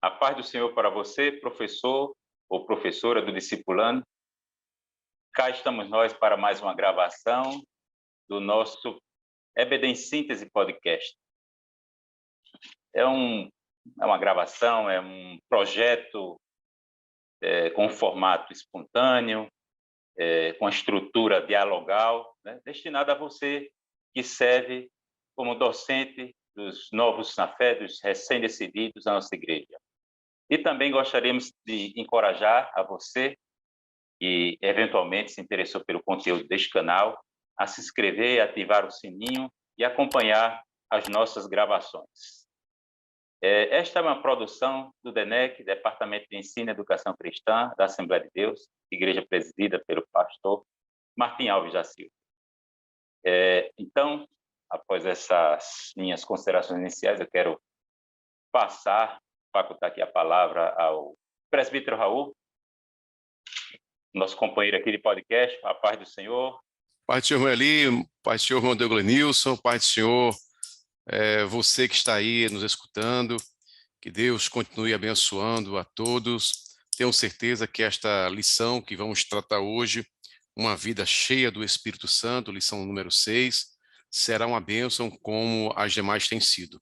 A paz do Senhor para você, professor ou professora do Discipulando. Cá estamos nós para mais uma gravação do nosso EBD em Síntese Podcast. É uma gravação, é um projeto com formato espontâneo, com estrutura dialogal, né, destinado a você que serve como docente dos novos na fé, dos recém-decididos da nossa igreja. E também gostaríamos de encorajar a você que eventualmente se interessou pelo conteúdo deste canal, a se inscrever, ativar o sininho e acompanhar as nossas gravações. Esta é uma produção do DENEC, Departamento de Ensino e Educação Cristã, da Assembleia de Deus, igreja presidida pelo pastor Martim Alves da Silva. Então, após essas minhas considerações iniciais, eu quero facultar aqui a palavra ao presbítero Raul, nosso companheiro aqui de podcast. A paz do Senhor. Pai do Senhor Eli, Pai do Senhor irmão Deuglenilson, Pai do Senhor, você que está aí nos escutando, que Deus continue abençoando a todos. Tenho certeza que esta lição que vamos tratar hoje, uma vida cheia do Espírito Santo, lição número 6, será uma bênção como as demais têm sido.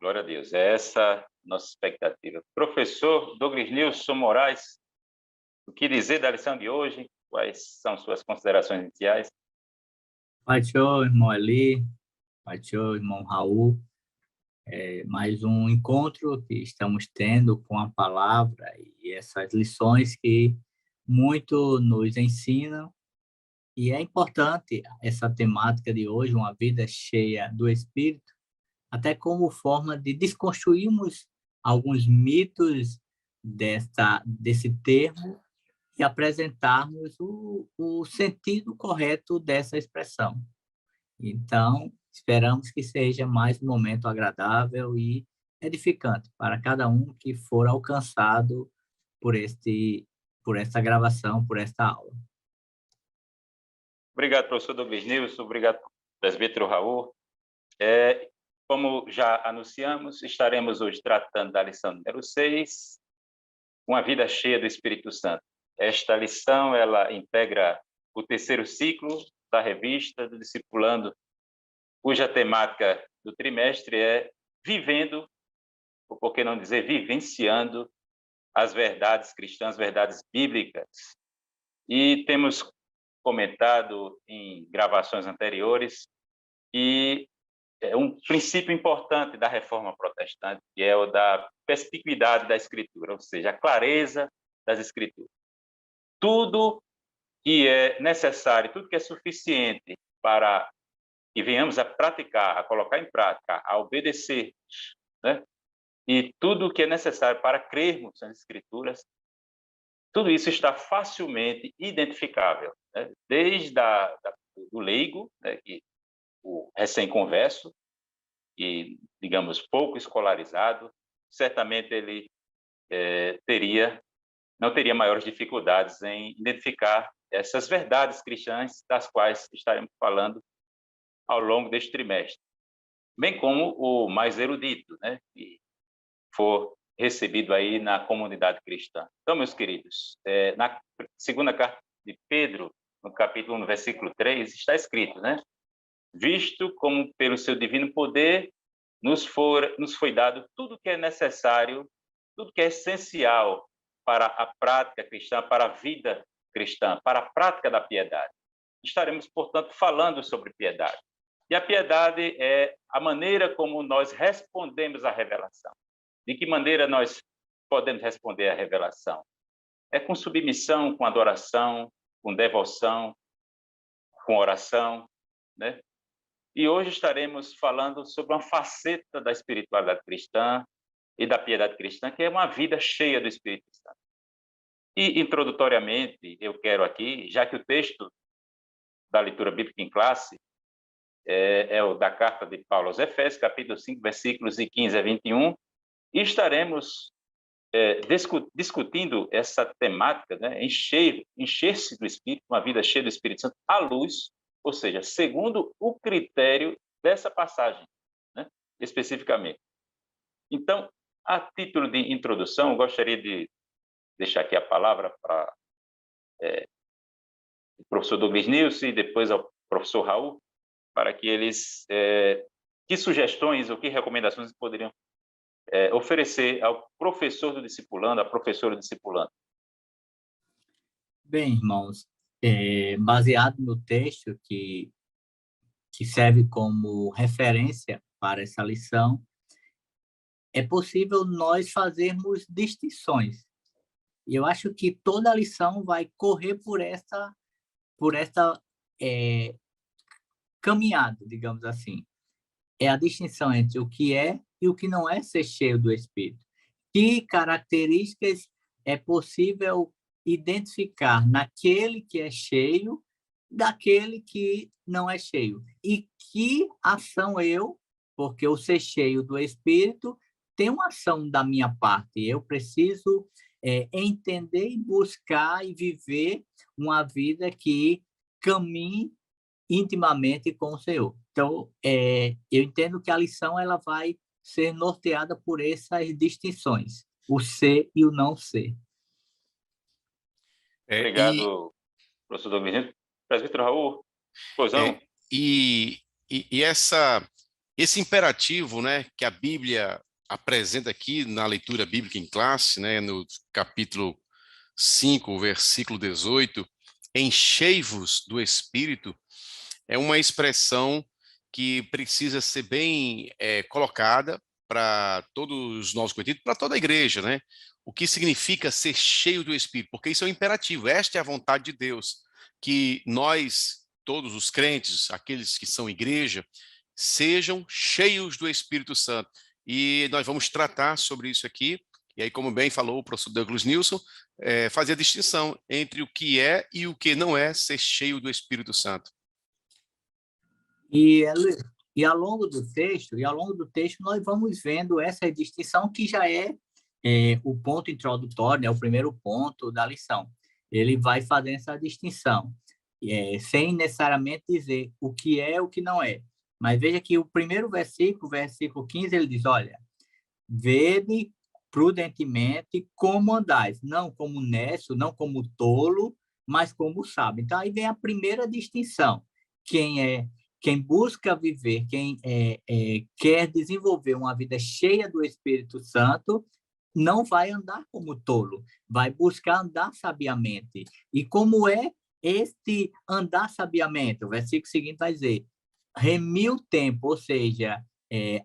Glória a Deus, é essa nossa expectativa. Professor Deuglenilson Moraes, o que dizer da lição de hoje? Quais são suas considerações iniciais? Pai do Senhor, irmão Eli, Pai do Senhor, irmão Raul, mais um encontro que estamos tendo com a palavra e essas lições que muito nos ensinam. E é importante essa temática de hoje, uma vida cheia do Espírito, até como forma de desconstruirmos alguns mitos desse termo e apresentarmos o sentido correto dessa expressão. Então, esperamos que seja mais um momento agradável e edificante para cada um que for alcançado por esta gravação, por esta aula. Obrigado, professor Deuglenilson. Obrigado, presbítero Raul. Como já anunciamos, estaremos hoje tratando da lição número 6, uma vida cheia do Espírito Santo. Esta lição, ela integra o terceiro ciclo da revista do Discipulando, cuja temática do trimestre é vivendo, ou por que não dizer vivenciando, as verdades cristãs, verdades bíblicas. E temos comentado em gravações anteriores que é um princípio importante da reforma protestante, que é o da perspicuidade da Escritura, ou seja, a clareza das Escrituras. Tudo que é necessário, tudo que é suficiente para que venhamos a praticar, a colocar em prática, a obedecer, né? E tudo que é necessário para crermos nas Escrituras, tudo isso está facilmente identificável, né? Desde do leigo, né, o recém-converso, e, digamos, pouco escolarizado, certamente ele não teria maiores dificuldades em identificar essas verdades cristãs das quais estaremos falando ao longo deste trimestre, bem como o mais erudito, né, que for recebido aí na comunidade cristã. Então, meus queridos, na segunda carta de Pedro, no versículo 3, está escrito, né? Visto como pelo seu divino poder nos foi dado tudo que é necessário, tudo que é essencial para a prática cristã, para a vida cristã, para a prática da piedade. Estaremos, portanto, falando sobre piedade. E a piedade é a maneira como nós respondemos à revelação. De que maneira nós podemos responder à revelação? É com submissão, com adoração, com devoção, com oração, né? E hoje estaremos falando sobre uma faceta da espiritualidade cristã e da piedade cristã, que é uma vida cheia do Espírito Santo. E, introdutoriamente, eu quero aqui, já que o texto da leitura bíblica em classe é o da carta de Paulo aos Efésios, capítulo 5, versículos de 15 a 21, e estaremos discutindo essa temática, né? Encher-se do Espírito, uma vida cheia do Espírito Santo, à luz, ou seja, segundo o critério dessa passagem, né? Especificamente. Então, A título de introdução, eu gostaria de deixar aqui a palavra para o professor Douglas Nilson e depois ao professor Raul, para que eles, que sugestões ou que recomendações poderiam oferecer ao professor do discipulando, à professora do discipulando. Bem, irmãos, baseado no texto que serve como referência para essa lição, é possível nós fazermos distinções. E eu acho que toda a lição vai correr por essa caminhada, digamos assim. É a distinção entre o que é e o que não é ser cheio do Espírito. Que características é possível identificar naquele que é cheio daquele que não é cheio? E que ação porque o ser cheio do Espírito tem uma ação da minha parte. Eu preciso entender e buscar e viver uma vida que caminhe intimamente com o Senhor. Então, eu entendo que a lição ela vai ser norteada por essas distinções, o ser e o não ser. Obrigado, professor Douglas. Presbítero Raul, pois não? E esse imperativo, né, que a Bíblia apresenta aqui na leitura bíblica em classe, né, no capítulo 5, versículo 18, enchei-vos do Espírito, é uma expressão que precisa ser bem colocada para todos os nossos conhecidos, para toda a igreja, né? O que significa ser cheio do Espírito? Porque isso é um imperativo, esta é a vontade de Deus, que nós, todos os crentes, aqueles que são igreja, sejam cheios do Espírito Santo. E nós vamos tratar sobre isso aqui, e aí, como bem falou o professor Douglas Nilson, fazer a distinção entre o que é e o que não é ser cheio do Espírito Santo. E ao longo do texto, nós vamos vendo essa distinção que já é o ponto introdutório, né, o primeiro ponto da lição. Ele vai fazer essa distinção, sem necessariamente dizer o que é e o que não é. Mas veja que o primeiro versículo 15, ele diz, olha, vede prudentemente como andais, não como nécio, não como tolo, mas como sábio. Então, aí vem a primeira distinção. Quem busca viver, quem quer desenvolver uma vida cheia do Espírito Santo, não vai andar como tolo, vai buscar andar sabiamente. E como é este andar sabiamente? O versículo seguinte vai dizer, remir o tempo, ou seja,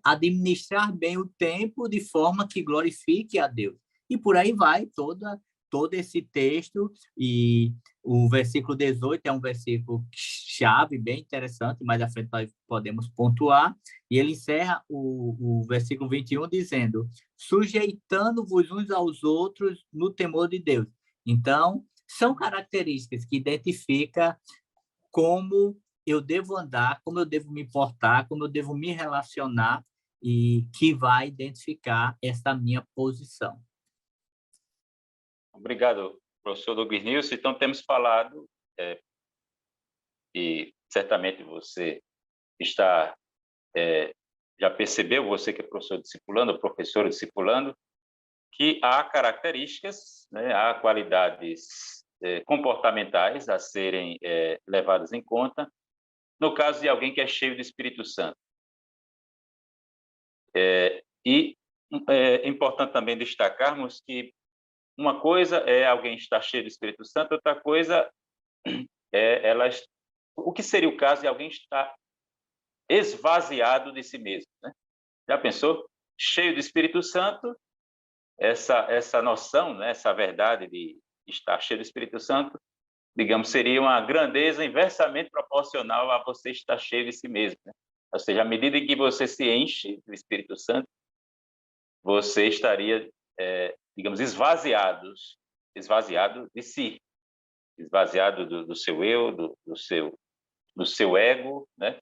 administrar bem o tempo de forma que glorifique a Deus. E por aí vai todo esse texto, e o versículo 18 é um versículo chave, bem interessante, mais à frente nós podemos pontuar, e ele encerra o versículo 21 dizendo, sujeitando-vos uns aos outros no temor de Deus. Então, são características que identificam como eu devo andar, como eu devo me portar, como eu devo me relacionar, e que vai identificar essa minha posição. Obrigado, professor Douglas Nilson. Então, temos falado, e certamente você está, já percebeu, você que é professor discipulando, professor discipulando, que há características, né, há qualidades comportamentais a serem levadas em conta, no caso de alguém que é cheio do Espírito Santo. E é importante também destacarmos que uma coisa é alguém estar cheio do Espírito Santo, outra coisa é o que seria o caso de alguém estar esvaziado de si mesmo, né? Já pensou? Cheio do Espírito Santo, essa noção, né, essa verdade de estar cheio do Espírito Santo, digamos, seria uma grandeza inversamente proporcional a você estar cheio de si mesmo, né? Ou seja, à medida em que você se enche do Espírito Santo, você estaria, digamos, esvaziado de si, esvaziado do seu eu, do seu ego, né?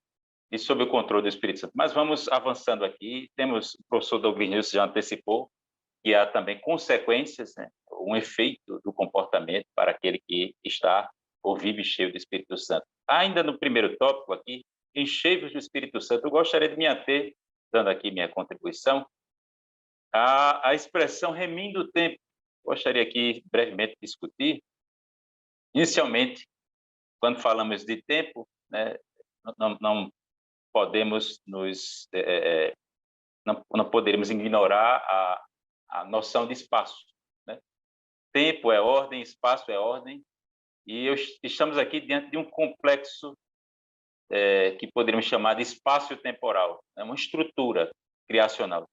E sob o controle do Espírito Santo. Mas vamos avançando aqui. Temos, o professor Douglas Nilson já antecipou, que há também consequências, né? Um efeito do comportamento para aquele que está ou vive cheio do Espírito Santo. Ainda no primeiro tópico aqui, enchei-vos do Espírito Santo, eu gostaria de me ater, dando aqui minha contribuição, A expressão remindo o tempo, gostaria aqui brevemente de discutir. Inicialmente, quando falamos de tempo, né, não podemos não poderíamos ignorar a noção de espaço, né? Tempo é ordem, espaço é ordem, e estamos aqui diante de um complexo que poderíamos chamar de espaço-temporal, é uma estrutura criacional.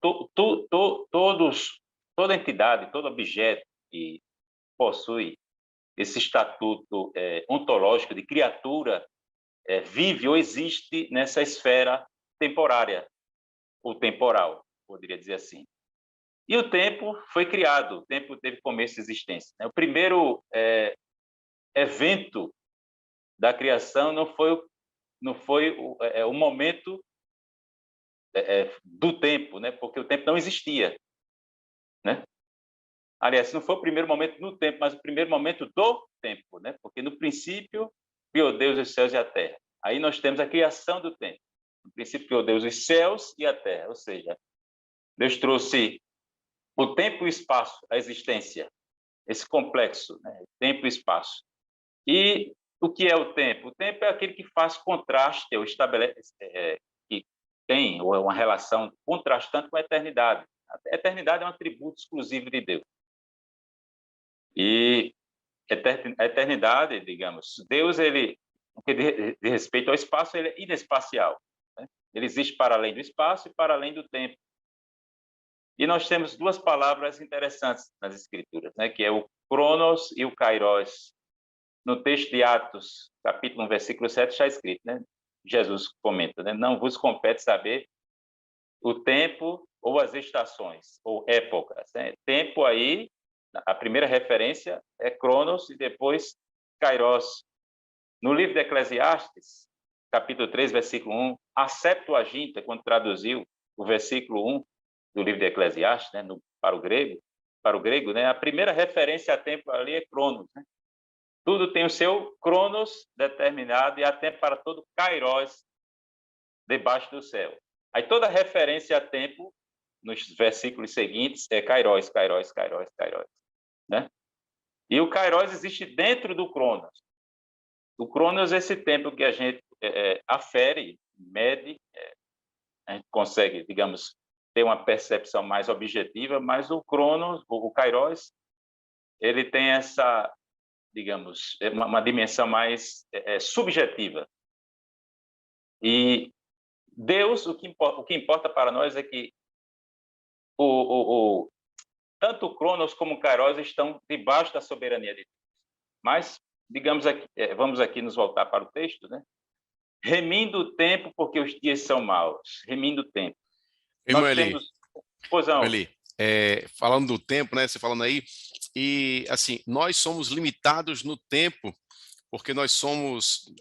Toda entidade, todo objeto que possui esse estatuto ontológico de criatura vive ou existe nessa esfera temporária, ou temporal, poderia dizer assim. E o tempo foi criado, o tempo teve começo de existência. O primeiro evento da criação não foi o momento do tempo, né? Porque o tempo não existia, né? Aliás, não foi o primeiro momento no tempo, mas o primeiro momento do tempo, né? Porque no princípio criou Deus os céus e a terra. Aí nós temos a criação do tempo. No princípio criou Deus os céus e a terra, ou seja, Deus trouxe o tempo e o espaço à existência, esse complexo, né? Tempo e espaço. E o que é o tempo? O tempo é aquele que faz contraste, ou estabelece, que tem uma relação contrastante com a eternidade. A eternidade é um atributo exclusivo de Deus. E a eternidade, digamos, Deus, ele, no que diz respeito ao espaço, ele é inespacial, né? Ele existe para além do espaço e para além do tempo. E nós temos duas palavras interessantes nas Escrituras, né? Que é o Cronos e o Kairos. No texto de Atos, capítulo 1, versículo 7, está escrito, né? Jesus comenta, né? Não vos compete saber o tempo ou as estações, ou épocas, né? Tempo aí, a primeira referência é Cronos e depois Kairos. No livro de Eclesiastes, capítulo 3, versículo 1, a Septuaginta, quando traduziu o versículo 1 do livro de Eclesiastes, né, para o grego, né, a primeira referência a tempo ali é Cronos, né? Tudo tem o seu Cronos determinado e há tempo para todo Kairos debaixo do céu. Aí toda referência a tempo nos versículos seguintes é Kairos, Kairos, Kairos, Kairos, né? E o Kairos existe dentro do Cronos. O Cronos é esse tempo que a gente afere, mede, a gente consegue, digamos, ter uma percepção mais objetiva, mas o Cronos, o Kairos, ele tem essa, digamos, uma dimensão mais subjetiva. E Deus, o que importa para nós é que tanto o Cronos como o Kairos estão debaixo da soberania de Deus. Mas, digamos aqui, vamos aqui nos voltar para o texto, né? Remindo o tempo porque os dias são maus. Remindo o tempo. Irmão Nós Eli, temos... Poisão. Falando do tempo, né? Você falando aí, e assim, nós somos limitados no tempo porque nós estamos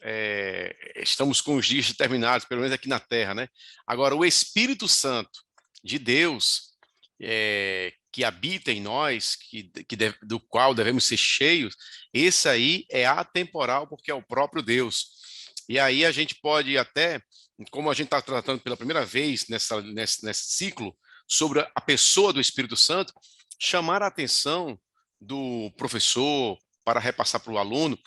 com os dias determinados, pelo menos aqui na Terra, né? Agora, o Espírito Santo de Deus, que habita em nós, do qual devemos ser cheios, esse aí é atemporal, porque é o próprio Deus. E aí a gente pode até, como a gente está tratando pela primeira vez nesse ciclo, sobre a pessoa do Espírito Santo, chamar a atenção do professor para repassar para o aluno,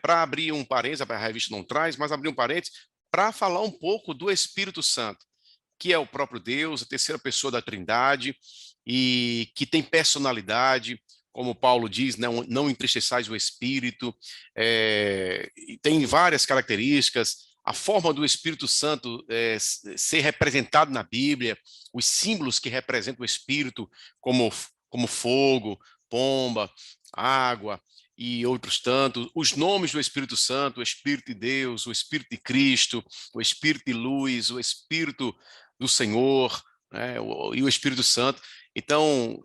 para abrir um parênteses, a revista não traz, mas abrir um parênteses, para falar um pouco do Espírito Santo, que é o próprio Deus, a terceira pessoa da Trindade, e que tem personalidade, como Paulo diz, não entristeçais o Espírito, tem várias características, a forma do Espírito Santo ser representado na Bíblia, os símbolos que representam o Espírito, como fogo, pomba, água e outros tantos, os nomes do Espírito Santo, o Espírito de Deus, o Espírito de Cristo, o Espírito de luz, o Espírito do Senhor, né, e o Espírito Santo. Então,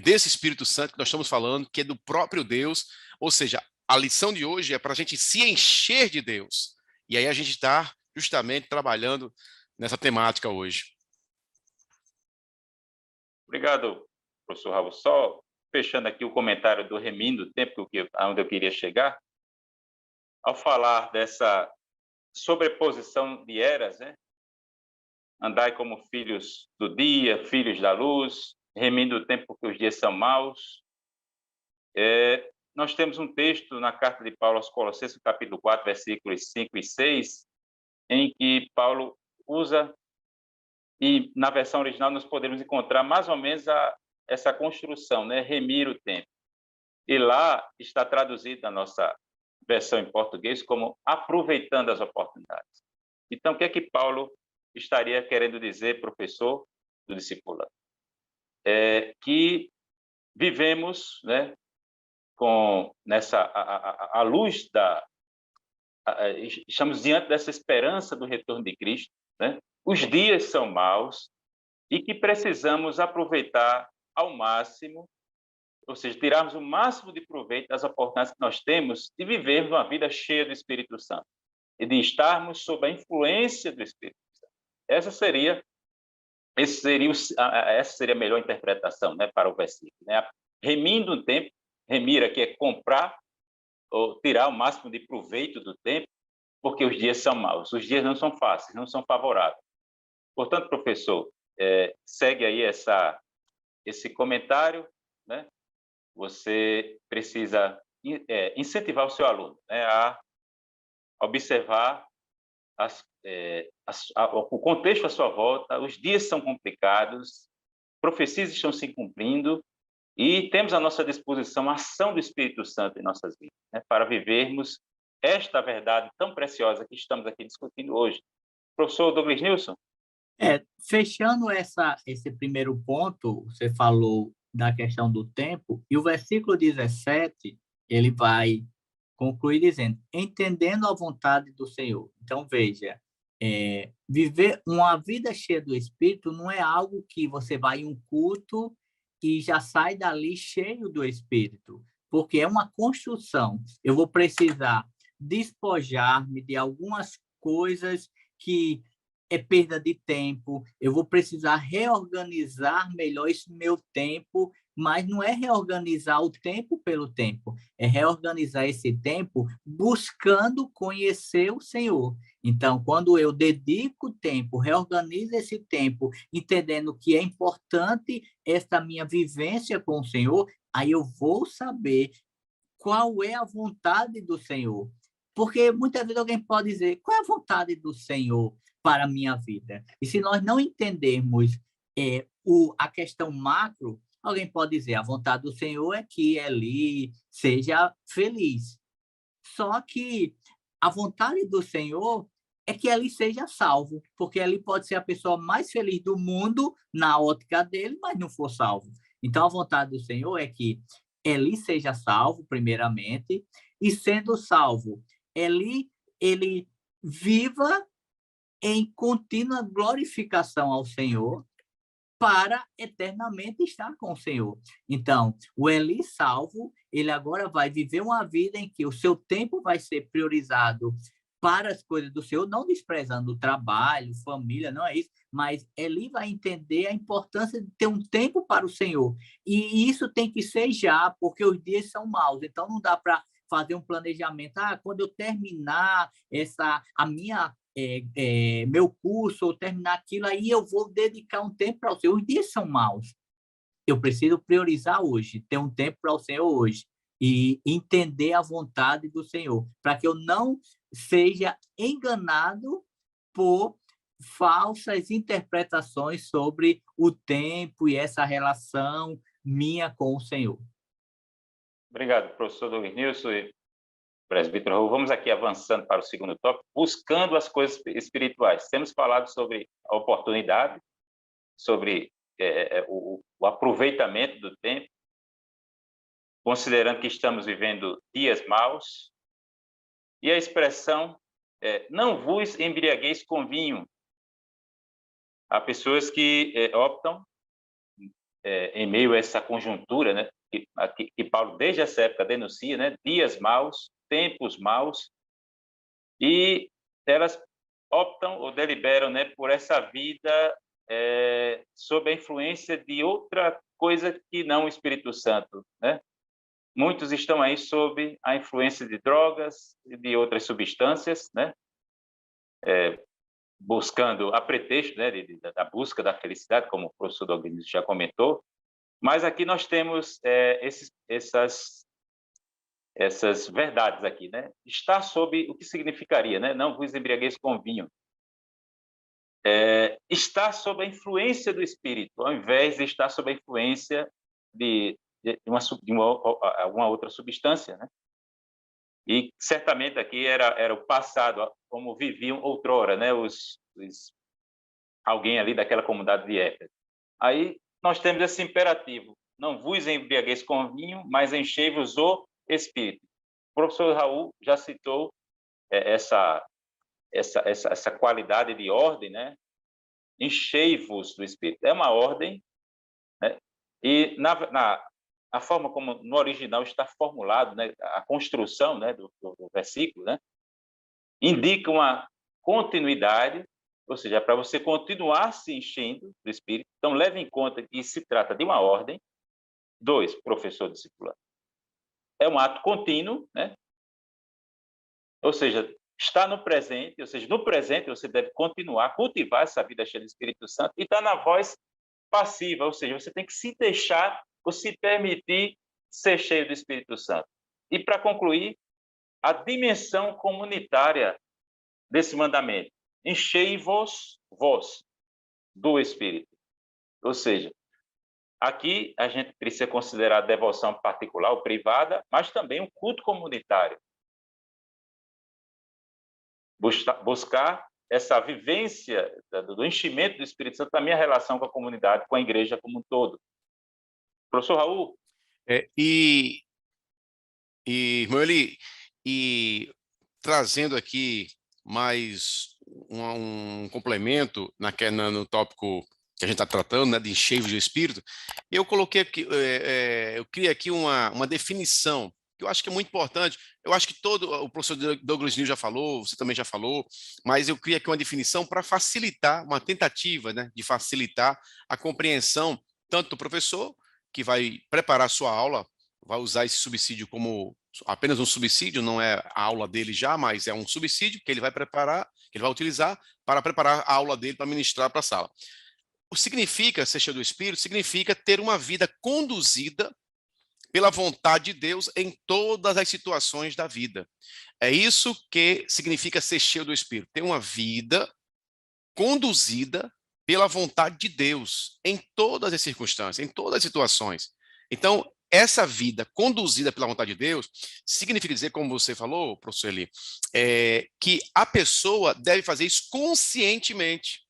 desse Espírito Santo que nós estamos falando, que é do próprio Deus, ou seja, a lição de hoje é para a gente se encher de Deus. E aí a gente está justamente trabalhando nessa temática hoje. Obrigado, professor Raul. Só fechando aqui o comentário do remindo o tempo, aonde eu queria chegar, ao falar dessa sobreposição de eras, né? andai como filhos do dia, filhos da luz, remindo o tempo porque os dias são maus. Nós temos um texto na carta de Paulo aos Colossenses, capítulo 4, versículos 5 e 6, em que Paulo usa, e na versão original nós podemos encontrar mais ou menos essa construção, né? Remir o tempo. E lá está traduzido na nossa versão em português como aproveitando as oportunidades. Então, o que é que Paulo estaria querendo dizer, professor do discipulado? Que vivemos, né, à luz estamos diante dessa esperança do retorno de Cristo, né? Os dias são maus e que precisamos aproveitar ao máximo, ou seja, tirarmos o máximo de proveito das oportunidades que nós temos de vivermos uma vida cheia do Espírito Santo e de estarmos sob a influência do Espírito Santo. Essa seria a melhor interpretação, né, para o versículo, né? Remindo o tempo, remir aqui é comprar ou tirar o máximo de proveito do tempo, porque os dias são maus, os dias não são fáceis, não são favoráveis. Portanto, professor, segue aí esse comentário, né? Você precisa incentivar o seu aluno, né, a observar o contexto à sua volta. Os dias são complicados, profecias estão se cumprindo e temos à nossa disposição a ação do Espírito Santo em nossas vidas, né, para vivermos esta verdade tão preciosa que estamos aqui discutindo hoje. Professor Douglas Nilson? Fechando esse primeiro ponto, você falou da questão do tempo, e o versículo 17, ele vai concluir dizendo, entendendo a vontade do Senhor. Então, veja, viver uma vida cheia do Espírito não é algo que você vai em um culto e já sai dali cheio do Espírito, porque é uma construção. Eu vou precisar despojar-me de algumas coisas que é perda de tempo, eu vou precisar reorganizar melhor esse meu tempo, mas não é reorganizar o tempo pelo tempo, é reorganizar esse tempo buscando conhecer o Senhor. Então, quando eu dedico tempo, reorganizo esse tempo, entendendo que é importante essa minha vivência com o Senhor, aí eu vou saber qual é a vontade do Senhor. Porque muitas vezes alguém pode dizer, qual é a vontade do Senhor para a minha vida? E se nós não entendermos a questão macro, alguém pode dizer, a vontade do Senhor é que Eli seja feliz. Só que a vontade do Senhor é que Eli seja salvo, porque Eli pode ser a pessoa mais feliz do mundo na ótica dele, mas não for salvo. Então, a vontade do Senhor é que Eli seja salvo, primeiramente, e sendo salvo, ele viva em contínua glorificação ao Senhor para eternamente estar com o Senhor. Então, o Eli salvo, ele agora vai viver uma vida em que o seu tempo vai ser priorizado para as coisas do Senhor, não desprezando o trabalho, família, não é isso, mas Eli vai entender a importância de ter um tempo para o Senhor. E isso tem que ser já, porque os dias são maus. Então, não dá para fazer um planejamento. Quando eu terminar meu curso, ou terminar aquilo, aí eu vou dedicar um tempo para o Senhor. Os dias são maus. Eu preciso priorizar hoje, ter um tempo para o Senhor hoje e entender a vontade do Senhor, para que eu não seja enganado por falsas interpretações sobre o tempo e essa relação minha com o Senhor. Obrigado, professor Douglas Nilson e presbítero Raul. Vamos aqui avançando para o segundo tópico, buscando as coisas espirituais. Temos falado sobre a oportunidade, sobre o aproveitamento do tempo, considerando que estamos vivendo dias maus, e a expressão não vos embriagueis com vinho. Há pessoas que optam, em meio a essa conjuntura, né, que Paulo desde essa época denuncia, né, dias maus, tempos maus, e elas optam ou deliberam, né, por essa vida sob a influência de outra coisa que não o Espírito Santo, né? Muitos estão aí sob a influência de drogas e de outras substâncias, né? buscando a pretexto, né, da busca da felicidade, como o professor Douglas já comentou, mas aqui nós temos essas verdades aqui, né? Está sob o que significaria, né? Não vos embriagueis com vinho. Está sob a influência do Espírito, ao invés de estar sob a influência de alguma outra substância, né? E certamente aqui era o passado, como viviam outrora, né? Alguém ali daquela comunidade de Éfeso. Aí nós temos esse imperativo: não vos embriagueis com vinho, mas enchei-vos o Espírito. O professor Raul já citou essa qualidade de ordem, né? Enchei-vos do Espírito. É uma ordem, né? E a forma como no original está formulado, né? A construção, né, do versículo, né? Indica uma continuidade, ou seja, para você continuar se enchendo do Espírito. Então, leve em conta que se trata de uma ordem. 2, professor discipulado. É um ato contínuo, né? Ou seja, está no presente, ou seja, no presente você deve continuar a cultivar essa vida cheia do Espírito Santo, e está na voz passiva, ou seja, você tem que se deixar ou se permitir ser cheio do Espírito Santo. E, para concluir, a dimensão comunitária desse mandamento: enchei-vos do Espírito. Ou seja, aqui a gente precisa considerar a devoção particular ou privada, mas também o culto comunitário. Buscar essa vivência do enchimento do Espírito Santo na minha relação com a comunidade, com a igreja como um todo. Professor Raul? Irmão Eli, e trazendo aqui mais um complemento no tópico que a gente está tratando, né, de encheios de Espírito, eu coloquei aqui, eu criei aqui uma definição que eu acho que é muito importante. Eu acho que o professor Douglas Neal já falou, você também já falou, mas eu criei aqui uma definição para facilitar, uma tentativa, né, de facilitar a compreensão tanto do professor, que vai preparar a sua aula, vai usar esse subsídio como apenas um subsídio, não é a aula dele já, mas é um subsídio que ele vai preparar, que ele vai utilizar para preparar a aula dele para ministrar para a sala. O que significa ser cheio do Espírito? Significa ter uma vida conduzida pela vontade de Deus em todas as situações da vida. É isso que significa ser cheio do Espírito. Ter uma vida conduzida pela vontade de Deus em todas as circunstâncias, em todas as situações. Então, essa vida conduzida pela vontade de Deus significa dizer, como você falou, professor Eli, que a pessoa deve fazer isso conscientemente.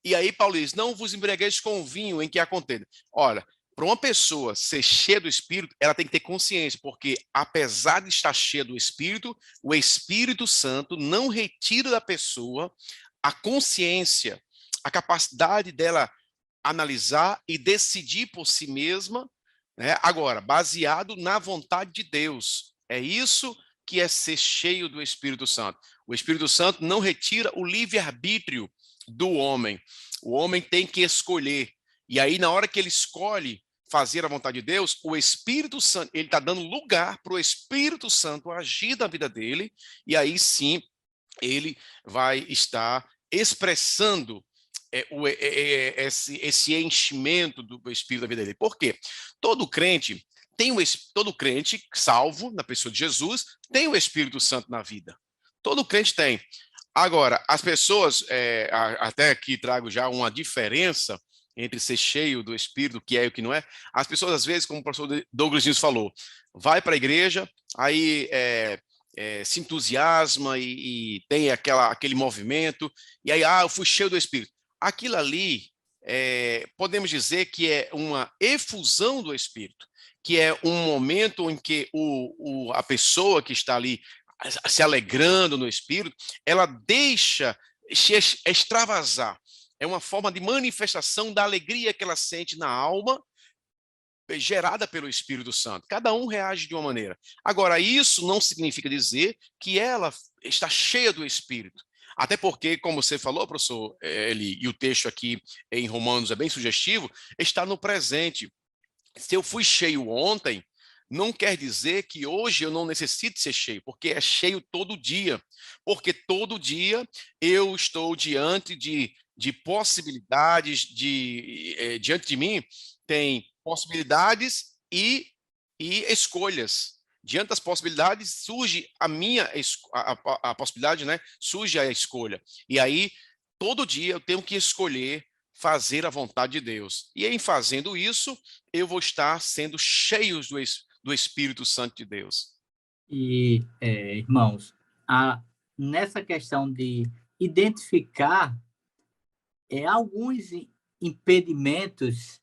E aí Paulo diz: não vos embriagueis com vinho em que há contenda. Olha, para uma pessoa ser cheia do Espírito, ela tem que ter consciência, porque apesar de estar cheia do Espírito, o Espírito Santo não retira da pessoa a consciência, a capacidade dela analisar e decidir por si mesma, né? Agora, baseado na vontade de Deus. É isso que é ser cheio do Espírito Santo. O Espírito Santo não retira o livre-arbítrio do homem. O homem tem que escolher. E aí, na hora que ele escolhe fazer a vontade de Deus, o Espírito Santo, ele está dando lugar para o Espírito Santo agir na vida dele, e aí sim, ele vai estar expressando esse enchimento do Espírito da vida dele. Por quê? Todo crente salvo na pessoa de Jesus tem o Espírito Santo na vida. Todo crente tem. Agora, as pessoas, até aqui trago já uma diferença entre ser cheio do Espírito, o que é e o que não é. As pessoas, às vezes, como o professor Douglas Neal falou, vai para a igreja, aí se entusiasma e tem aquele movimento, e aí, eu fui cheio do Espírito. Aquilo ali, podemos dizer que é uma efusão do Espírito, que é um momento em que a pessoa que está ali se alegrando no Espírito, ela deixa extravasar. É uma forma de manifestação da alegria que ela sente na alma, gerada pelo Espírito Santo. Cada um reage de uma maneira. Agora, isso não significa dizer que ela está cheia do Espírito. Até porque, como você falou, professor Eli, e o texto aqui em Romanos é bem sugestivo, está no presente. Se eu fui cheio ontem, não quer dizer que hoje eu não necessite ser cheio, porque é cheio todo dia. Porque todo dia eu estou diante de possibilidades, diante de mim tem possibilidades e escolhas. Diante das possibilidades surge a possibilidade, né? Surge a escolha. E aí, todo dia eu tenho que escolher fazer a vontade de Deus. E em fazendo isso, eu vou estar sendo cheio do Espírito Santo de Deus. E, irmãos, nessa questão de identificar alguns impedimentos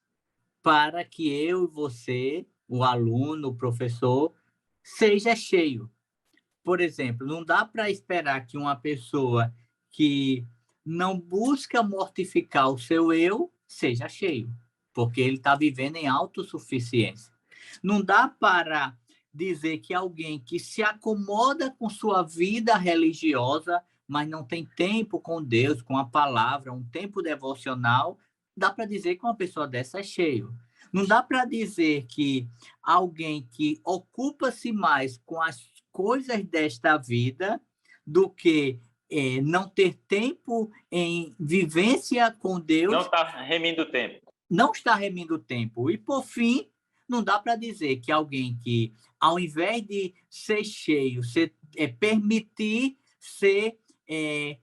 para que eu e você, o aluno, o professor, seja cheio. Por exemplo, não dá para esperar que uma pessoa que não busca mortificar o seu eu seja cheio, porque ele está vivendo em autossuficiência. Não dá para dizer que alguém que se acomoda com sua vida religiosa, mas não tem tempo com Deus, com a palavra, um tempo devocional, dá para dizer que uma pessoa dessa é cheio. Não dá para dizer que alguém que ocupa-se mais com as coisas desta vida do que não ter tempo em vivência com Deus. Não está remindo o tempo. Não está remindo o tempo. E, por fim, não dá para dizer que alguém que, ao invés de ser cheio, permitir ser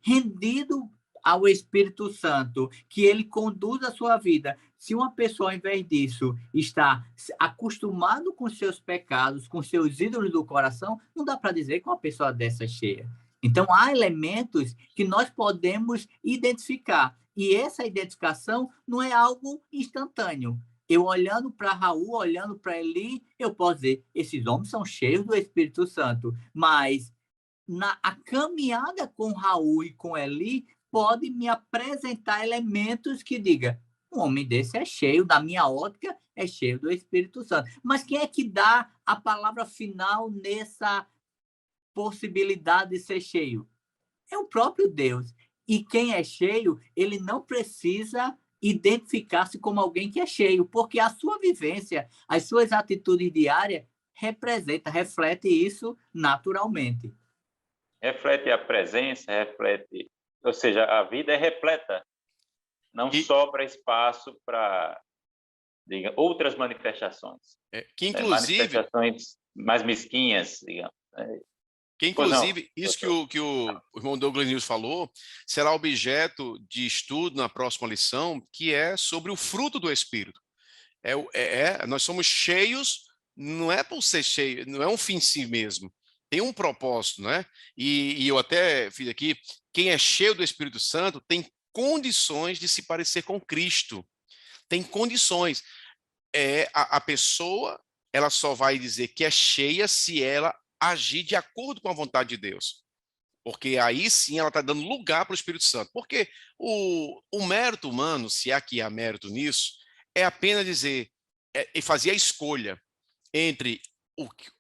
rendido ao Espírito Santo, que ele conduz a sua vida. Se uma pessoa, ao invés disso, está acostumado com seus pecados, com seus ídolos do coração, não dá para dizer que uma pessoa dessa é cheia. Então, há elementos que nós podemos identificar. E essa identificação não é algo instantâneo. Eu olhando para Raul, olhando para Eli, eu posso dizer, esses homens são cheios do Espírito Santo. Mas a caminhada com Raul e com Eli pode me apresentar elementos que diga, um homem desse é cheio, da minha ótica, é cheio do Espírito Santo. Mas quem é que dá a palavra final nessa possibilidade de ser cheio? É o próprio Deus. E quem é cheio, ele não precisa identificar-se como alguém que é cheio, porque a sua vivência, as suas atitudes diárias reflete isso naturalmente. Reflete a presença, reflete... Ou seja, a vida é repleta. Não sobra espaço para outras manifestações. Que, inclusive... manifestações mais mesquinhas, digamos. Que, inclusive, isso que o irmão Douglas News falou, será objeto de estudo na próxima lição, que é sobre o fruto do Espírito. Nós somos cheios, não é por ser cheio, não é um fim em si mesmo. Tem um propósito, né? E eu até fiz aqui, quem é cheio do Espírito Santo tem condições de se parecer com Cristo. Tem condições. A pessoa, ela só vai dizer que é cheia se ela agir de acordo com a vontade de Deus. Porque aí sim ela está dando lugar para o Espírito Santo. Porque o mérito humano, se aqui há mérito nisso, é apenas dizer, e fazer a escolha entre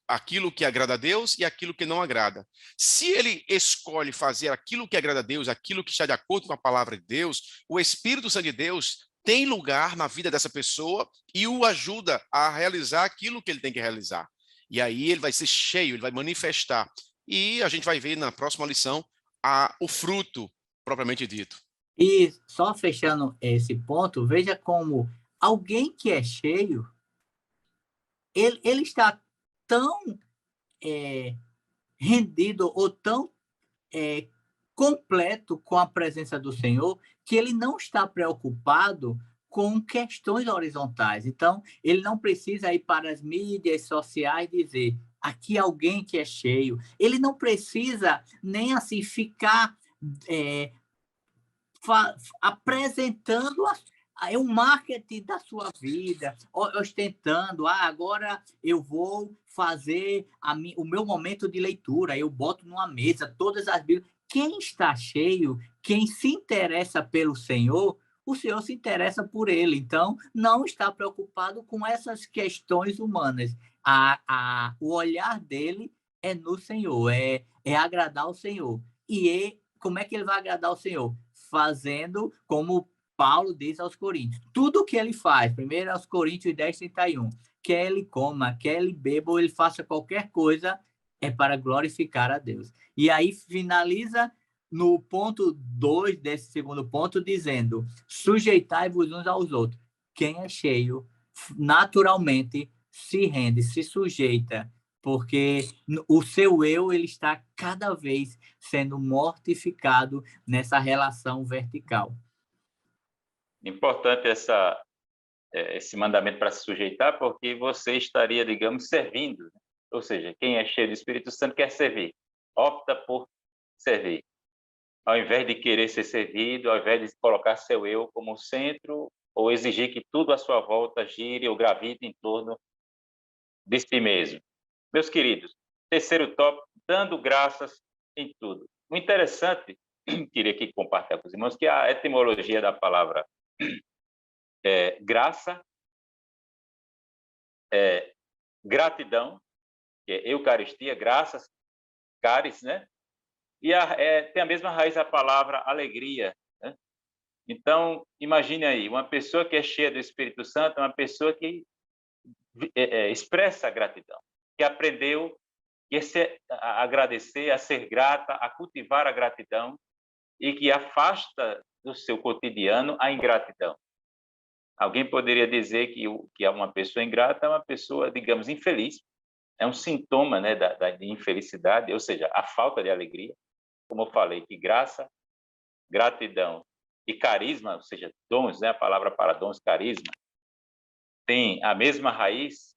aquilo que agrada a Deus e aquilo que não agrada. Se ele escolhe fazer aquilo que agrada a Deus, aquilo que está de acordo com a palavra de Deus, o Espírito Santo de Deus tem lugar na vida dessa pessoa e o ajuda a realizar aquilo que ele tem que realizar. E aí ele vai ser cheio, ele vai manifestar. E a gente vai ver na próxima lição o fruto propriamente dito. E só fechando esse ponto, veja como alguém que é cheio, ele está tão rendido ou tão completo com a presença do Senhor, que ele não está preocupado com questões horizontais. Então, ele não precisa ir para as mídias sociais e dizer, aqui alguém que é cheio. Ele não precisa nem assim ficar apresentando o marketing da sua vida, ostentando, agora eu vou fazer o meu momento de leitura, eu boto numa mesa todas as Bíblias. Quem está cheio, quem se interessa pelo Senhor, o Senhor se interessa por ele. Então, não está preocupado com essas questões humanas. O olhar dele é no Senhor, é agradar o Senhor. E como é que ele vai agradar o Senhor? Fazendo como Paulo diz aos Coríntios. Tudo o que ele faz, primeiro aos Coríntios 10:31, quer ele coma, quer ele beba, ou ele faça qualquer coisa, é para glorificar a Deus. E aí finaliza no ponto 2 desse segundo ponto, dizendo: sujeitai-vos uns aos outros. Quem é cheio, naturalmente se rende, se sujeita, porque o seu eu ele está cada vez sendo mortificado nessa relação vertical. Importante esse mandamento para se sujeitar, porque você estaria, digamos, servindo, né? Ou seja, quem é cheio do Espírito Santo quer servir, opta por servir. Ao invés de querer ser servido, ao invés de colocar seu eu como centro, ou exigir que tudo à sua volta gire ou gravite em torno de si mesmo. Meus queridos, terceiro tópico, dando graças em tudo. O interessante, queria aqui compartilhar com os irmãos, que a etimologia da palavra graça, gratidão, que é Eucaristia, graças, caris, né? E tem a mesma raiz a palavra alegria, né? Então, imagine aí, uma pessoa que é cheia do Espírito Santo é uma pessoa que expressa a gratidão, que aprendeu a agradecer, a ser grata, a cultivar a gratidão e que afasta do seu cotidiano a ingratidão. Alguém poderia dizer que uma pessoa ingrata é uma pessoa, digamos, infeliz, é um sintoma, né, da infelicidade, ou seja, a falta de alegria. Como eu falei, que graça, gratidão e carisma, ou seja, dons, né, a palavra para dons, carisma, tem a mesma raiz.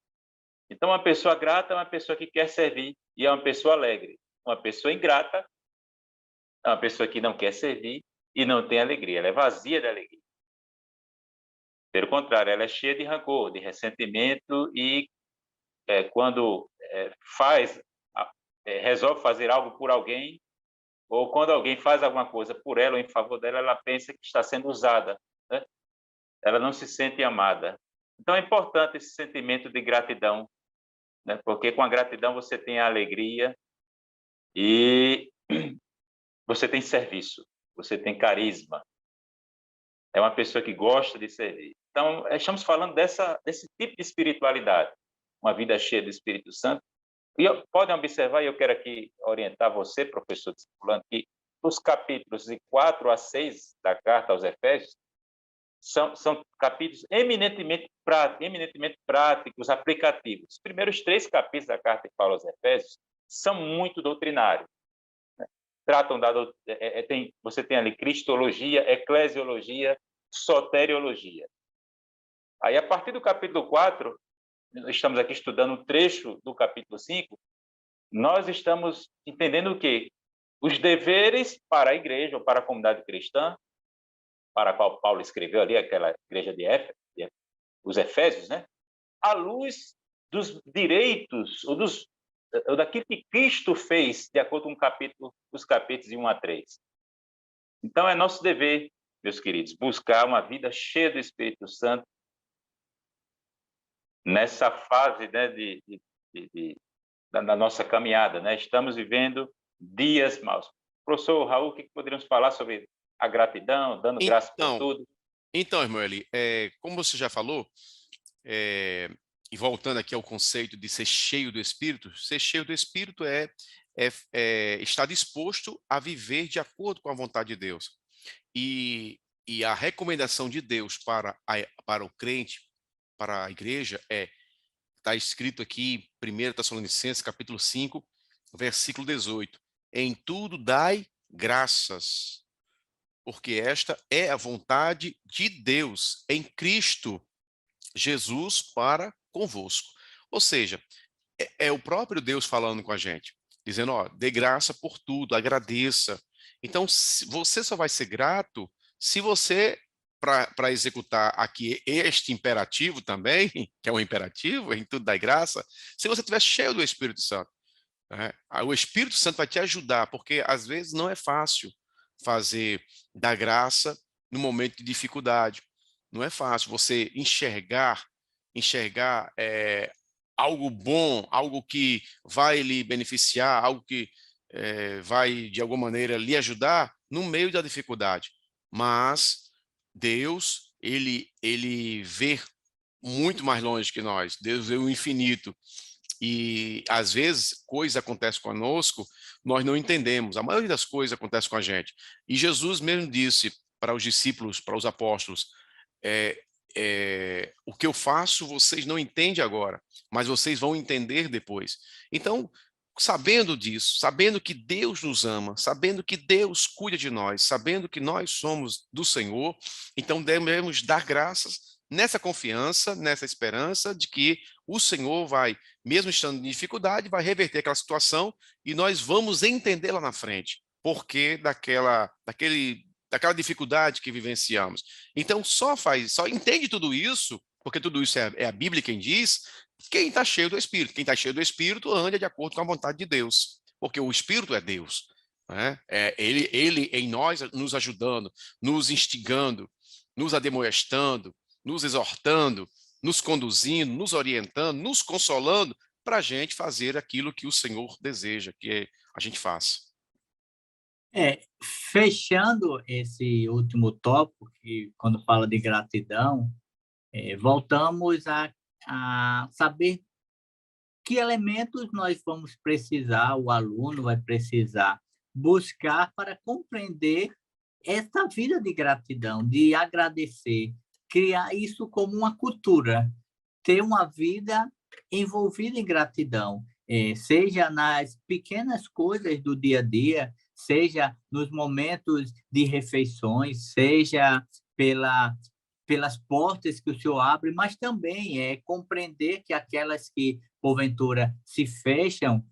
Então, uma pessoa grata é uma pessoa que quer servir e é uma pessoa alegre. Uma pessoa ingrata é uma pessoa que não quer servir e não tem alegria, ela é vazia de alegria. Pelo contrário, ela é cheia de rancor, de ressentimento e quando resolve fazer algo por alguém, ou quando alguém faz alguma coisa por ela ou em favor dela, ela pensa que está sendo usada, né? Ela não se sente amada. Então é importante esse sentimento de gratidão, né? Porque com a gratidão você tem a alegria e você tem serviço, você tem carisma. É uma pessoa que gosta de servir. Então, estamos falando desse tipo de espiritualidade, uma vida cheia do Espírito Santo. E podem observar, e eu quero aqui orientar você, professor discipulando, que os capítulos de 4 a 6 da carta aos Efésios são capítulos eminentemente práticos, aplicativos. Os primeiros 3 capítulos da carta de Paulo aos Efésios são muito doutrinários, né? Tratam você tem ali cristologia, eclesiologia, soteriologia. Aí, a partir do capítulo 4, estamos aqui estudando um trecho do capítulo 5, nós estamos entendendo o quê? Os deveres para a igreja, ou para a comunidade cristã, para a qual Paulo escreveu ali, aquela igreja de Éfeso, os Efésios, né? À luz dos direitos, ou daquilo que Cristo fez, de acordo com os capítulos de 1 a 3. Então, é nosso dever, meus queridos, buscar uma vida cheia do Espírito Santo, nessa fase, né, da nossa caminhada, né? Estamos vivendo dias maus. Professor Raul, o que poderíamos falar sobre a gratidão, dando graça por tudo? Então, irmão Eli, como você já falou, e voltando aqui ao conceito de ser cheio do Espírito, ser cheio do Espírito é estar disposto a viver de acordo com a vontade de Deus. E a recomendação de Deus para o crente, para a igreja, está escrito aqui, 1 Tessalonicenses, capítulo 5, versículo 18. Em tudo dai graças, porque esta é a vontade de Deus em Cristo Jesus para convosco. Ou seja, é o próprio Deus falando com a gente, dizendo, dê graça por tudo, agradeça. Então, você só vai ser grato se você, para executar aqui este imperativo também, que é um imperativo, em tudo dá graça, se você estiver cheio do Espírito Santo, né? O Espírito Santo vai te ajudar, porque às vezes não é fácil dar graça no momento de dificuldade. Não é fácil você enxergar algo bom, algo que vai lhe beneficiar, algo que vai, de alguma maneira, lhe ajudar no meio da dificuldade. Mas Deus, ele vê muito mais longe que nós. Deus é o infinito. E, às vezes, coisas acontecem conosco, nós não entendemos. A maioria das coisas acontece com a gente. E Jesus mesmo disse para os discípulos, para os apóstolos, é, o que eu faço vocês não entendem agora, mas vocês vão entender depois. Então, sabendo disso, sabendo que Deus nos ama, sabendo que Deus cuida de nós, sabendo que nós somos do Senhor, então devemos dar graças nessa confiança, nessa esperança de que o Senhor vai, mesmo estando em dificuldade, vai reverter aquela situação e nós vamos entender lá na frente porque daquela dificuldade que vivenciamos. Então, só entende tudo isso, porque tudo isso é a Bíblia quem diz, quem está cheio do Espírito. Quem está cheio do Espírito anda de acordo com a vontade de Deus, porque o Espírito é Deus. Né? Ele em nós, nos ajudando, nos instigando, nos ademoestando, nos exortando, nos conduzindo, nos orientando, nos consolando, para a gente fazer aquilo que o Senhor deseja que a gente faça. Fechando esse último tópico, que quando fala de gratidão, voltamos a saber que elementos nós vamos precisar, o aluno vai precisar buscar para compreender essa vida de gratidão, de agradecer, criar isso como uma cultura, ter uma vida envolvida em gratidão, seja nas pequenas coisas do dia a dia, seja nos momentos de refeições, seja pelas portas que o Senhor abre, mas também compreender que aquelas que, porventura, se fecham,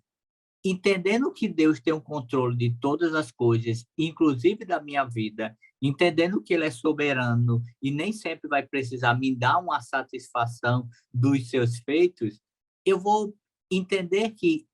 entendendo que Deus tem o controle de todas as coisas, inclusive da minha vida, entendendo que Ele é soberano e nem sempre vai precisar me dar uma satisfação dos seus feitos, eu vou entender que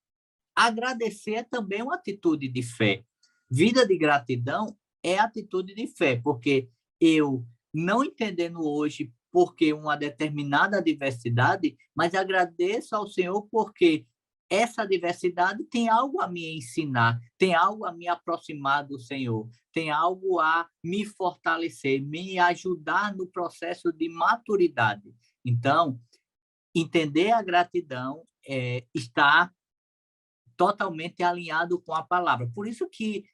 agradecer é também uma atitude de fé. Vida de gratidão é atitude de fé, porque eu, não entendendo hoje porque uma determinada adversidade, mas agradeço ao Senhor porque essa adversidade tem algo a me ensinar, tem algo a me aproximar do Senhor, tem algo a me fortalecer, me ajudar no processo de maturidade. Então, entender a gratidão está totalmente alinhado com a palavra. Por isso que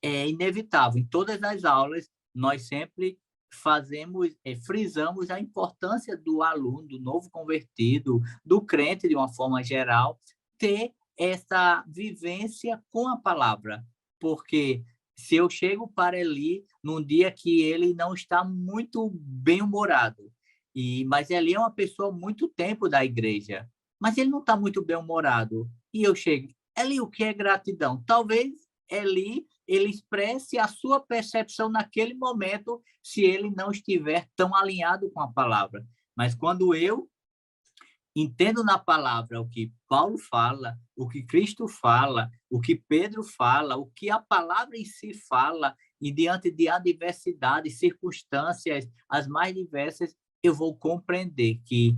é inevitável, em todas as aulas, nós sempre frisamos a importância do aluno, do novo convertido, do crente, de uma forma geral, ter essa vivência com a palavra. Porque se eu chego para Eli num dia que ele não está muito bem-humorado, mas Eli é uma pessoa muito tempo da igreja, mas ele não está muito bem-humorado, e eu chego, Eli, o que é gratidão? Talvez Eli ele expresse a sua percepção naquele momento, se ele não estiver tão alinhado com a palavra. Mas quando eu entendo na palavra o que Paulo fala, o que Cristo fala, o que Pedro fala, o que a palavra em si fala, e diante de adversidades, circunstâncias as mais diversas, eu vou compreender que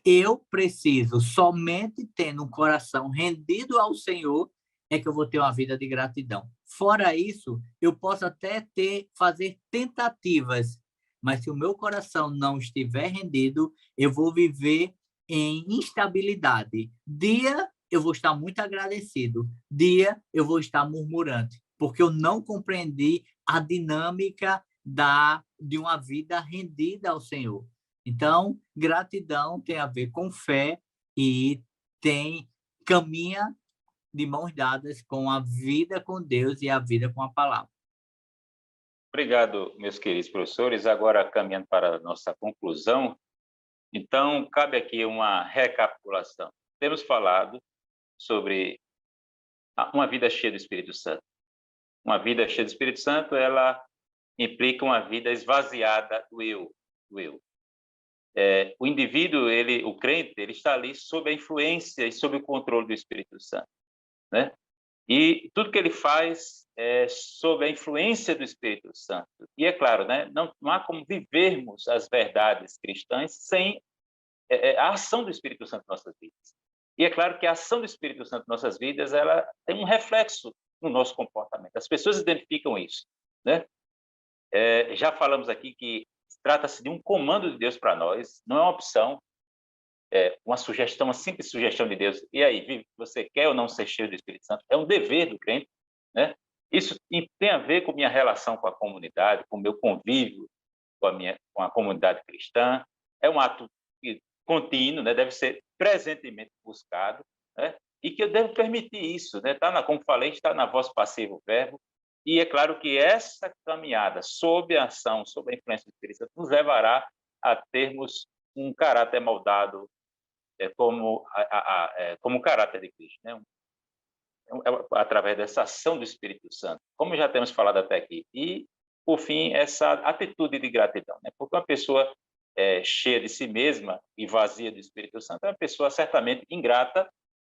eu preciso, somente tendo um coração rendido ao Senhor, é que eu vou ter uma vida de gratidão. Fora isso, eu posso até fazer tentativas, mas se o meu coração não estiver rendido, eu vou viver em instabilidade. Dia, eu vou estar muito agradecido. Dia, eu vou estar murmurante, porque eu não compreendi a dinâmica de uma vida rendida ao Senhor. Então, gratidão tem a ver com fé e caminha de mãos dadas com a vida com Deus e a vida com a palavra. Obrigado, meus queridos professores. Agora, caminhando para a nossa conclusão, então, cabe aqui uma recapitulação. Temos falado sobre uma vida cheia do Espírito Santo. Uma vida cheia do Espírito Santo, ela implica uma vida esvaziada do eu. O indivíduo, o crente, ele está ali sob a influência e sob o controle do Espírito Santo, né? E tudo que ele faz é sob a influência do Espírito Santo. E é claro, né? Não há como vivermos as verdades cristãs sem a ação do Espírito Santo em nossas vidas. E é claro que a ação do Espírito Santo em nossas vidas, ela tem um reflexo no nosso comportamento. As pessoas identificam isso, né? Já falamos aqui que trata-se de um comando de Deus para nós, não é uma opção, é uma sugestão, uma simples sugestão de Deus. E aí, você quer ou não ser cheio do Espírito Santo? É um dever do crente, né? Isso tem a ver com minha relação com a comunidade, com o meu convívio com a comunidade cristã. É um ato contínuo, né? Deve ser presentemente buscado, né? E que eu devo permitir isso, né? Como falei, está na voz passiva o verbo. E é claro que essa caminhada sob a ação, sob a influência do Espírito Santo, nos levará a termos um caráter moldado como o caráter de Cristo, né? Através dessa ação do Espírito Santo, como já temos falado até aqui. E, por fim, essa atitude de gratidão, né? Porque uma pessoa cheia de si mesma e vazia do Espírito Santo é uma pessoa certamente ingrata,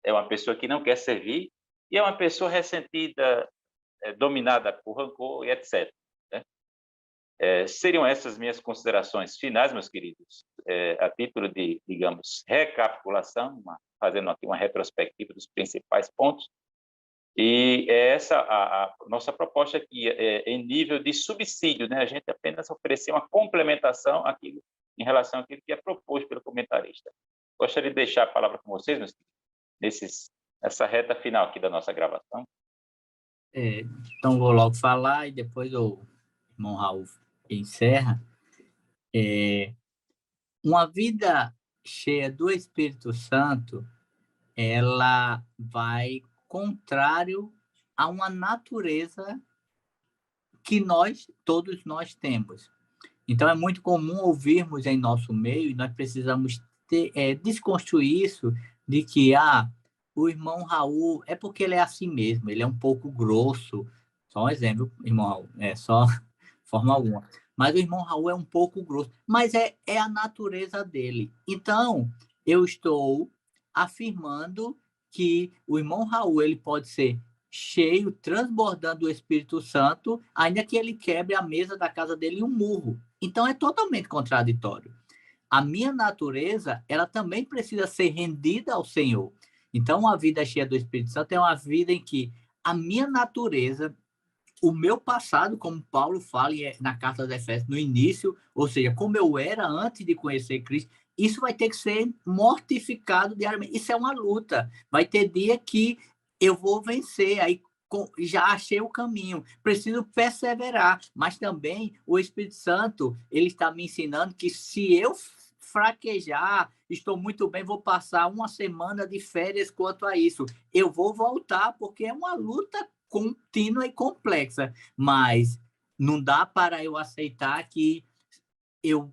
é uma pessoa que não quer servir e é uma pessoa ressentida, dominada por rancor e etc. Né? Seriam essas minhas considerações finais, meus queridos, a título de, digamos, recapitulação, fazendo aqui uma retrospectiva dos principais pontos. E essa a nossa proposta aqui em nível de subsídio, né? A gente apenas oferecer uma complementação àquilo, em relação àquilo que é proposto pelo comentarista. Gostaria de deixar a palavra com vocês, meus queridos, nessa reta final aqui da nossa gravação. Então, vou logo falar e depois o irmão Raul encerra. Uma vida cheia do Espírito Santo, ela vai contrário a uma natureza que todos nós temos. Então, é muito comum ouvirmos em nosso meio, e nós precisamos desconstruir isso, de que o irmão Raul é porque ele é assim mesmo, ele é um pouco grosso. Só um exemplo, irmão Raul, só forma alguma. Mas o irmão Raul é um pouco grosso, mas é a natureza dele. Então, eu estou afirmando que o irmão Raul ele pode ser cheio, transbordando do Espírito Santo, ainda que ele quebre a mesa da casa dele em um murro. Então, é totalmente contraditório. A minha natureza, ela também precisa ser rendida ao Senhor. Então, uma vida cheia do Espírito Santo é uma vida em que a minha natureza, o meu passado, como Paulo fala na carta aos Efésios, no início, ou seja, como eu era antes de conhecer Cristo, isso vai ter que ser mortificado diariamente. Isso é uma luta. Vai ter dia que eu vou vencer, aí já achei o caminho, preciso perseverar, mas também o Espírito Santo, ele está me ensinando que se eu fraquejar, estou muito bem, vou passar uma semana de férias quanto a isso, eu vou voltar, porque é uma luta contínua e complexa, mas não dá para eu aceitar que eu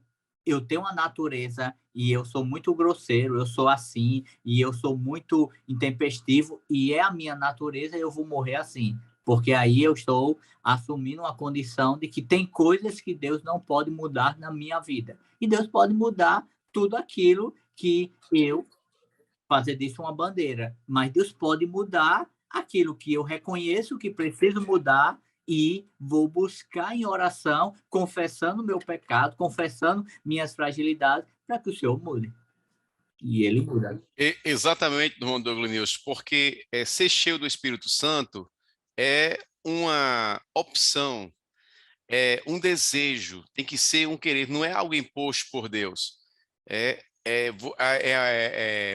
tenho uma natureza e eu sou muito grosseiro, eu sou assim, e eu sou muito intempestivo, e é a minha natureza, eu vou morrer assim. Porque aí eu estou assumindo uma condição de que tem coisas que Deus não pode mudar na minha vida. E Deus pode mudar tudo aquilo que eu fazer disso uma bandeira. Mas Deus pode mudar aquilo que eu reconheço que preciso mudar e vou buscar em oração, confessando meu pecado, confessando minhas fragilidades, para que o Senhor mude. E ele muda. Exatamente, irmão Douglas News, porque ser cheio do Espírito Santo é uma opção, é um desejo, tem que ser um querer, não é algo imposto por Deus.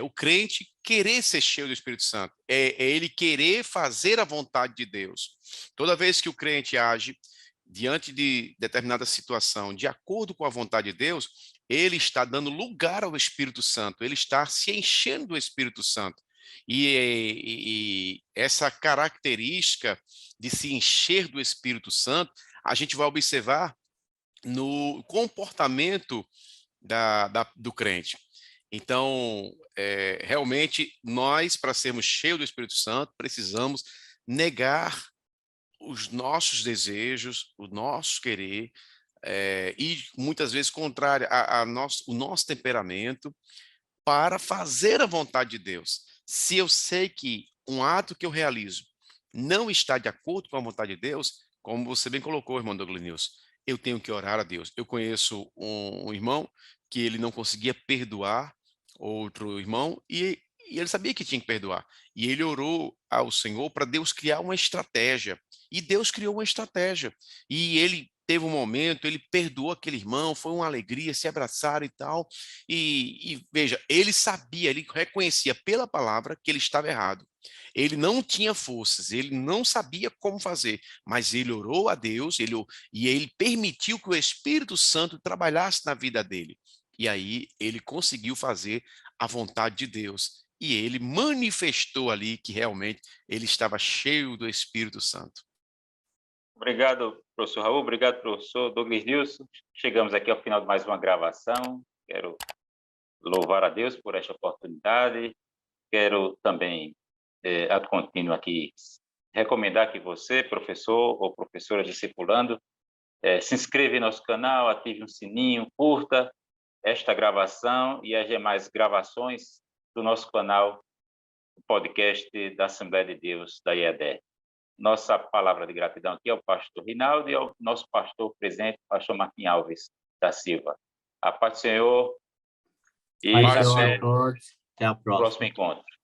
O crente querer ser cheio do Espírito Santo, é ele querer fazer a vontade de Deus. Toda vez que o crente age diante de determinada situação, de acordo com a vontade de Deus, ele está dando lugar ao Espírito Santo, ele está se enchendo do Espírito Santo. E essa característica de se encher do Espírito Santo, a gente vai observar no comportamento do crente. Então, realmente, nós, para sermos cheios do Espírito Santo, precisamos negar os nossos desejos, o nosso querer, e muitas vezes contrário o nosso temperamento, para fazer a vontade de Deus. Se eu sei que um ato que eu realizo não está de acordo com a vontade de Deus, como você bem colocou, irmão Douglas News, eu tenho que orar a Deus. Eu conheço um irmão que ele não conseguia perdoar outro irmão e ele sabia que tinha que perdoar. E ele orou ao Senhor para Deus criar uma estratégia. E Deus criou uma estratégia. E ele teve um momento, ele perdoou aquele irmão, foi uma alegria, se abraçaram e tal. E veja, ele sabia, ele reconhecia pela palavra que ele estava errado. Ele não tinha forças, ele não sabia como fazer, mas ele orou a Deus, e ele permitiu que o Espírito Santo trabalhasse na vida dele. E aí ele conseguiu fazer a vontade de Deus. E ele manifestou ali que realmente ele estava cheio do Espírito Santo. Obrigado, professor Raul. Obrigado, professor Douglas Nilson. Chegamos aqui ao final de mais uma gravação. Quero louvar a Deus por esta oportunidade. Quero também, a contínuo aqui, recomendar que você, professor ou professora discipulando, se inscreva em nosso canal, ative um sininho, curta esta gravação e as demais gravações do nosso canal, o podcast da Assembleia de Deus da IEDE. Nossa palavra de gratidão aqui ao pastor Rinaldo e ao nosso pastor presente, pastor Martim Alves da Silva. A paz do Senhor e Até a próxima. próximo encontro.